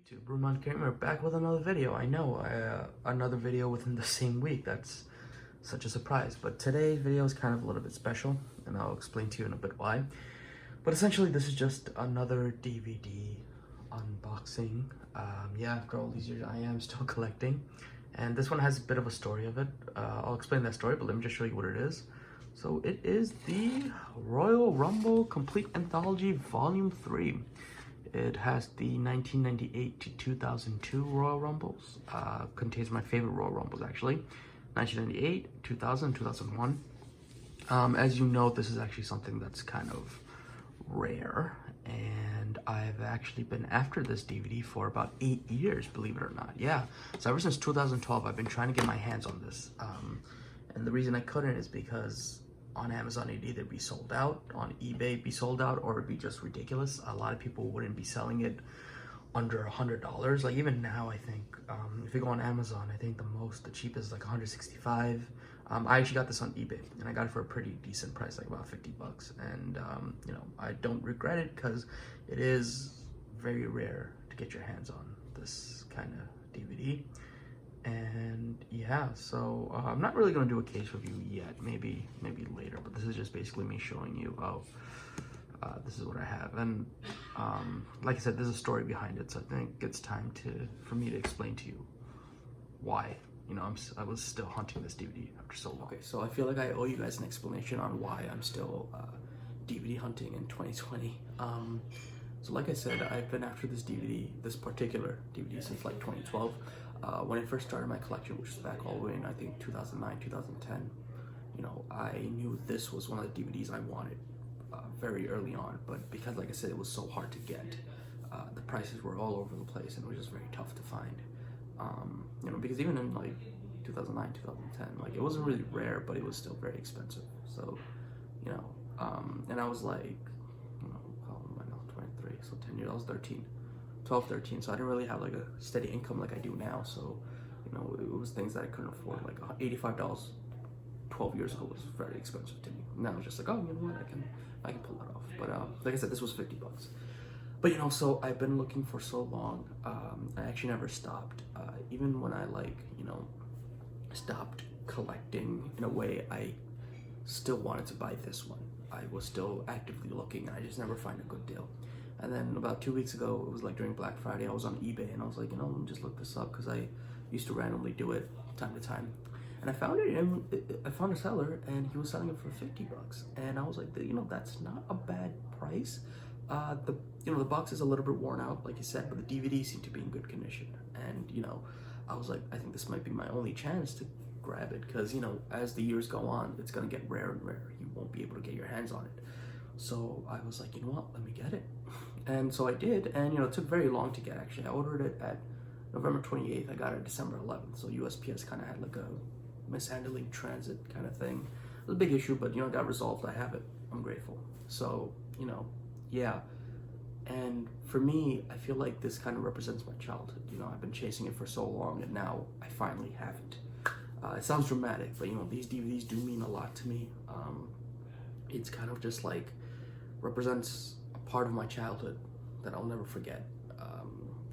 YouTube, Ruman Gamer, back with another video. I know, another video within the same week. That's such a surprise. But today's video is kind of a little bit special, and I'll explain to you in a bit why. But essentially, this is just another DVD unboxing. Yeah, after all these years, I am still collecting. And this one has a bit of a story of it. I'll explain that story, but let me just show you what it is. So it is the Royal Rumble Complete Anthology Volume 3. It has the 1998 to 2002 Royal Rumbles. Contains my favorite Royal Rumbles, actually. 1998, 2000, 2001. As you know, this is actually something that's kind of rare. And I've actually been after this DVD for about 8 years, believe it or not. Yeah, so ever since 2012, I've been trying to get my hands on this. And the reason I couldn't is because on Amazon it'd either be sold out, on eBay be sold out, or it'd be just ridiculous. A lot of people wouldn't be selling it under $100. Like even now, I think if you go on Amazon, I think the cheapest is like 165. I actually got this on eBay and I got it for a pretty decent price, like about 50 bucks. And you know, I don't regret it because it is very rare to get your hands on this kind of DVD. And yeah, so I'm not really gonna do a case review yet, maybe later, but this is just basically me showing you, this is what I have. And like I said, there's a story behind it, so I think it's time for me to explain to you why, you know, I was still hunting this DVD after so long. Okay, so I feel like I owe you guys an explanation on why I'm still DVD hunting in 2020. So like I said, I've been after this particular DVD since like 2012. When I first started my collection, which was back all the way in, I think, 2009, 2010, you know, I knew this was one of the DVDs I wanted very early on, but because, like I said, it was so hard to get, the prices were all over the place, and it was just very tough to find. You know, because even in like 2009, 2010, like it wasn't really rare, but it was still very expensive. So, you know, and I was like, you know, how old am I now? 23, so 10 years, I was 12, 13, so I didn't really have like a steady income like I do now. So, you know, it was things that I couldn't afford. Like $85 12 years ago was very expensive to me. Now it's just like, oh, you know what, I can pull that off. But like I said, this was 50 bucks. But you know, so I've been looking for so long. I actually never stopped. Even when I, like, you know, stopped collecting in a way, I still wanted to buy this one. I was still actively looking, and I just never find a good deal. And then about 2 weeks ago, it was like during Black Friday, I was on eBay and I was like, you know, let me just look this up, because I used to randomly do it time to time. And I found it, and I found a seller, and he was selling it for 50 bucks. And I was like, you know, that's not a bad price. You know, the box is a little bit worn out, like you said, but the DVD seemed to be in good condition. And, you know, I was like, I think this might be my only chance to grab it, because, you know, as the years go on, it's gonna get rarer and rarer. You won't be able to get your hands on it. So I was like, you know what, let me get it. And so I did, and you know, it took very long to get. Actually, I ordered it at November 28th. I got it December 11th. So USPS kind of had like a mishandling transit kind of thing. It was a big issue, but you know, it got resolved. I have it. I'm grateful. So, you know, yeah. And for me, I feel like this kind of represents my childhood. You know, I've been chasing it for so long, and now I finally have it. It sounds dramatic, but you know, these DVDs do mean a lot to me. It's kind of just like represents a part of my childhood that I'll never forget.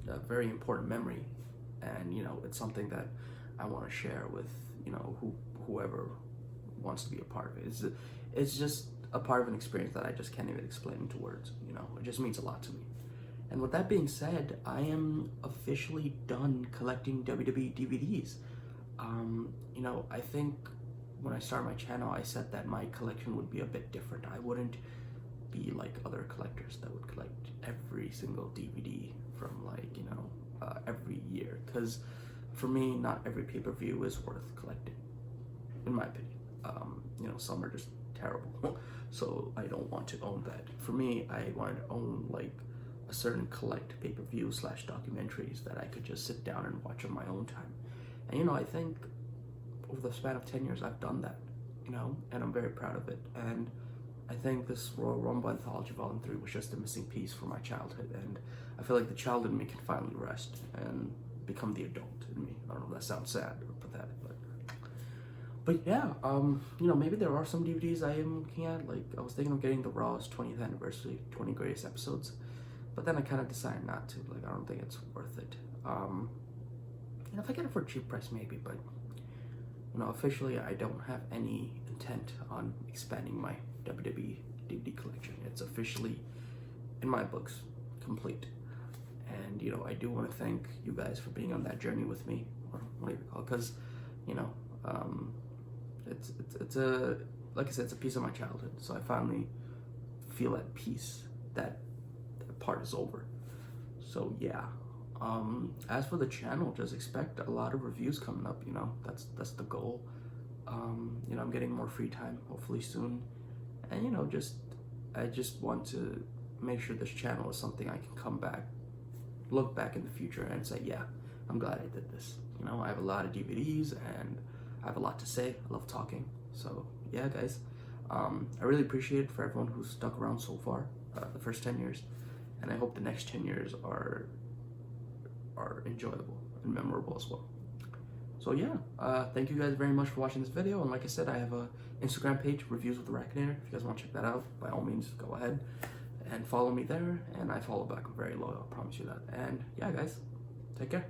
A very important memory, and you know, it's something that I want to share with, you know, whoever wants to be a part of it. It's just a part of an experience that I just can't even explain into words. You know, it just means a lot to me. And with that being said, I am officially done collecting WWE DVDs. You know, I think when I started my channel, I said that my collection would be a bit different. I wouldn't be like other collectors that would collect every single DVD from, like, you know, every year. Because for me, not every pay-per-view is worth collecting, in my opinion. You know, some are just terrible, so I don't want to own that. For me, I wanted to own like a certain collect pay-per-view / documentaries that I could just sit down and watch on my own time. And you know, I think over the span of 10 years, I've done that, you know, and I'm very proud of it. And I think this Royal Rumble Anthology Volume 3 was just a missing piece for my childhood, and I feel like the child in me can finally rest and become the adult in me. I don't know if that sounds sad or pathetic, but yeah, you know, maybe there are some DVDs I am looking at. Like, I was thinking of getting the Raw's 20th anniversary, 20 greatest episodes. but then I kind of decided not to. Like, I don't think it's worth it. And if I get it for a cheap price, maybe, but you know, officially, I don't have any intent on expanding my WWE DVD collection. It's officially, in my books, complete. And you know, I do want to thank you guys for being on that journey with me, or whatever you call it, because you know, it's a, like I said, it's a piece of my childhood. So I finally feel at peace that that part is over. So yeah. As for the channel, just expect a lot of reviews coming up. You know, that's the goal. You know, I'm getting more free time, hopefully soon, and you know, I just want to make sure this channel is something I can come back, look back in the future, and say, yeah, I'm glad I did this. You know, I have a lot of DVDs, and I have a lot to say. I love talking. So yeah, guys, I really appreciate it for everyone who's stuck around so far, the first 10 years, and I hope the next 10 years are enjoyable and memorable as well. So yeah, thank you guys very much for watching this video. And like I said, I have a Instagram page, Reviews with the Rackinator. If you guys want to check that out, by all means, go ahead and follow me there. And I follow back. I'm very loyal, I promise you that. And yeah, guys, take care.